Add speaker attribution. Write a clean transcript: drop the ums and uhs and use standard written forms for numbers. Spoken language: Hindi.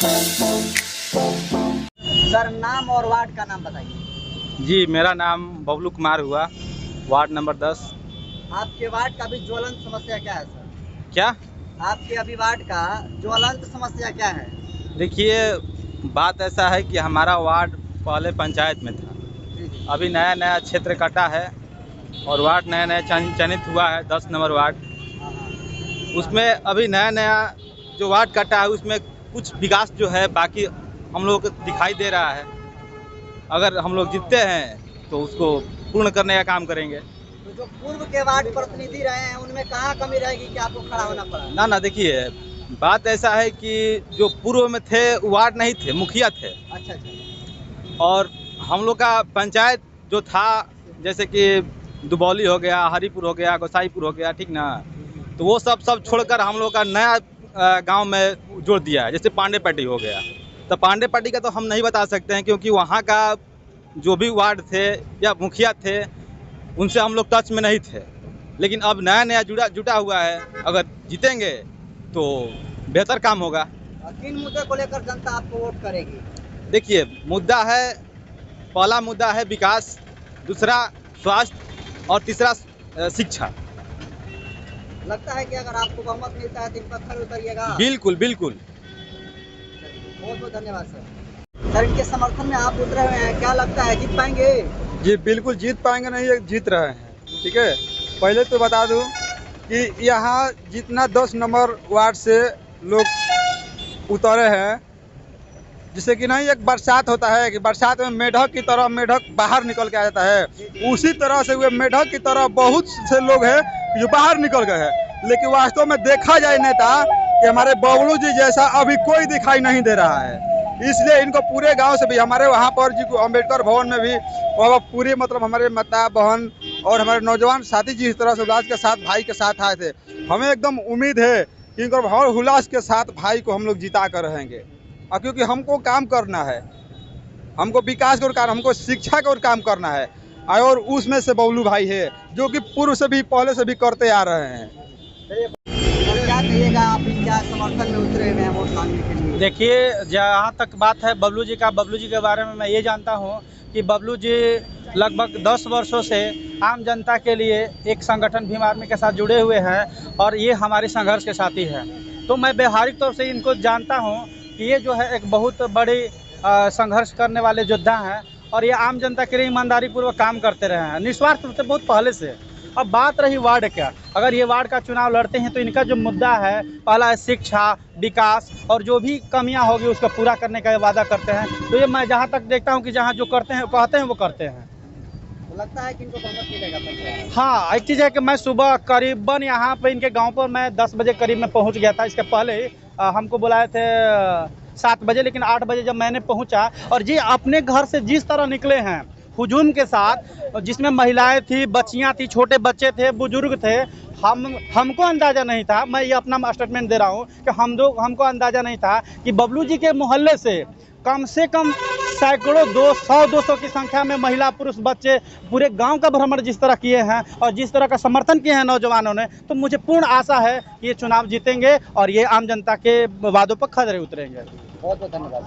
Speaker 1: सर नाम और वार्ड का नाम बताइए।
Speaker 2: जी, मेरा नाम बबलू कुमार हुआ, वार्ड नंबर 10।
Speaker 1: आपके वार्ड का भी ज्वलंत समस्या क्या है सर?
Speaker 2: क्या?
Speaker 1: आपके अभी वार्ड का ज्वलंत समस्या क्या है?
Speaker 2: देखिए, बात ऐसा है कि हमारा वार्ड पहले पंचायत में था।
Speaker 1: जी जी।
Speaker 2: अभी नया नया क्षेत्र कटा है और वार्ड नया नया चयनित हुआ है, 10 नंबर वार्ड।
Speaker 1: हाँ हाँ।
Speaker 2: उसमें अभी नया नया जो वार्ड कटा है उसमें कुछ विकास जो है बाकी हम लोगों को दिखाई दे रहा है। अगर हम लोग जीतते हैं तो उसको पूर्ण करने का काम करेंगे।
Speaker 1: तो जो पूर्व के वार्ड प्रतिनिधि रहे हैं उनमें कहाँ कमी रहेगी कि आपको खड़ा होना पड़ा?
Speaker 2: ना देखिए, बात ऐसा है कि जो पूर्व में थे वार्ड नहीं थे, मुखिया थे।
Speaker 1: अच्छा अच्छा।
Speaker 2: और हम लोग का पंचायत जो था, जैसे कि दुबौली हो गया, हरिपुर हो गया, गोसाईपुर हो गया, ठीक ना, तो वो सब छोड़कर हम लोग का नया गांव में जोड़ दिया है। जैसे पांडेपट्टी हो गया, तो पांडेपट्टी का तो हम नहीं बता सकते हैं क्योंकि वहाँ का जो भी वार्ड थे या मुखिया थे उनसे हम लोग टच में नहीं थे। लेकिन अब नया नया जुटा हुआ है, अगर जीतेंगे तो बेहतर काम होगा।
Speaker 1: किन मुद्दे को लेकर जनता आपको वोट करेगी?
Speaker 2: देखिए, मुद्दा है, पहला मुद्दा है विकास, दूसरा स्वास्थ्य और तीसरा शिक्षा।
Speaker 1: लगता है कि अगर आपको बहुमत मिलता है तो इन पर खड़े उतरिएगा?
Speaker 2: बिल्कुल बिल्कुल।
Speaker 1: बहुत बहुत धन्यवाद सर। सर इनके समर्थन में आप उतरे हुए हैं, क्या लगता है जीत पाएंगे?
Speaker 3: जी बिल्कुल जीत पाएंगे, नहीं ये जीत रहे हैं। ठीक है, पहले तो बता दूं कि यहाँ जितना 10 नंबर वार्ड से लोग उतरे हैं, जिससे कि नहीं एक बरसात होता है कि बरसात में मेढक की तरह मेढक बाहर निकल के आ जाता है, उसी तरह से हुए मेढक की तरह बहुत से लोग हैं जो बाहर निकल गए हैं। लेकिन वास्तव में देखा जाए नेता कि हमारे बबलू जी जैसा अभी कोई दिखाई नहीं दे रहा है। इसलिए इनको पूरे गांव से भी, हमारे वहाँ पर जी अम्बेडकर भवन में भी वह पूरी मतलब हमारे माता बहन और हमारे नौजवान साथी जी इस तरह से उल्लास के साथ भाई के साथ आए थे। हमें एकदम उम्मीद है कि इनको हर उल्लास के साथ भाई को हम लोग जिता कर रहेंगे। और क्योंकि हमको काम करना है, हमको विकास का काम, हमको शिक्षा का काम करना है, और उसमें से बबलू भाई है जो कि पूर्व से भी पहले से भी करते आ रहे हैं।
Speaker 1: क्या कहिएगा, आप इनका समर्थन में उतरे हुए हैं वोट मांगने के लिए?
Speaker 4: देखिए, जहाँ तक बात है बबलू जी के बारे में मैं ये जानता हूँ कि बबलू जी लगभग 10 वर्षों से आम जनता के लिए एक संगठन भीम आर्मी के साथ जुड़े हुए हैं और ये हमारे संघर्ष के साथी हैं। तो मैं व्यवहारिक तौर से इनको जानता हूँ कि ये जो है एक बहुत बड़ी संघर्ष करने वाले योद्धा हैं और ये आम जनता के लिए ईमानदारी पूर्वक काम करते रहे हैं निस्वार्थ रूप से बहुत पहले से। अब बात रही वार्ड का, अगर ये वार्ड का चुनाव लड़ते हैं तो इनका जो मुद्दा है, पहला है शिक्षा, विकास और जो भी कमियां होगी उसको पूरा करने का वादा करते हैं। तो ये मैं जहां तक देखता हूं कि जहां जो करते हैं कहते हैं वो करते हैं।
Speaker 1: तो लगता है कि इनको बहुमत मिलेगा पंचायत?
Speaker 4: हाँ, एक चीज़ है कि मैं सुबह करीबन यहाँ पे इनके गांव पर मैं 10 बजे करीब में पहुँच गया था। इसके पहले हमको बुलाए थे 7 बजे, लेकिन 8 बजे जब मैंने पहुँचा और जी अपने घर से जिस तरह निकले हैं हुजूम के साथ, जिसमें महिलाएं थी, बच्चियां थी, छोटे बच्चे थे, बुजुर्ग थे, हमको अंदाज़ा नहीं था, मैं ये अपना स्टेटमेंट दे रहा हूँ कि हमको अंदाज़ा नहीं था कि बबलू जी के मोहल्ले से कम सैकड़ों 100-200 की संख्या में महिला पुरुष बच्चे पूरे गांव का भ्रमण जिस तरह किए हैं और जिस तरह का समर्थन किए हैं नौजवानों ने, तो मुझे पूर्ण आशा है कि ये चुनाव जीतेंगे और ये आम जनता के वादों पर खरे उतरेंगे।
Speaker 1: बहुत बहुत धन्यवाद।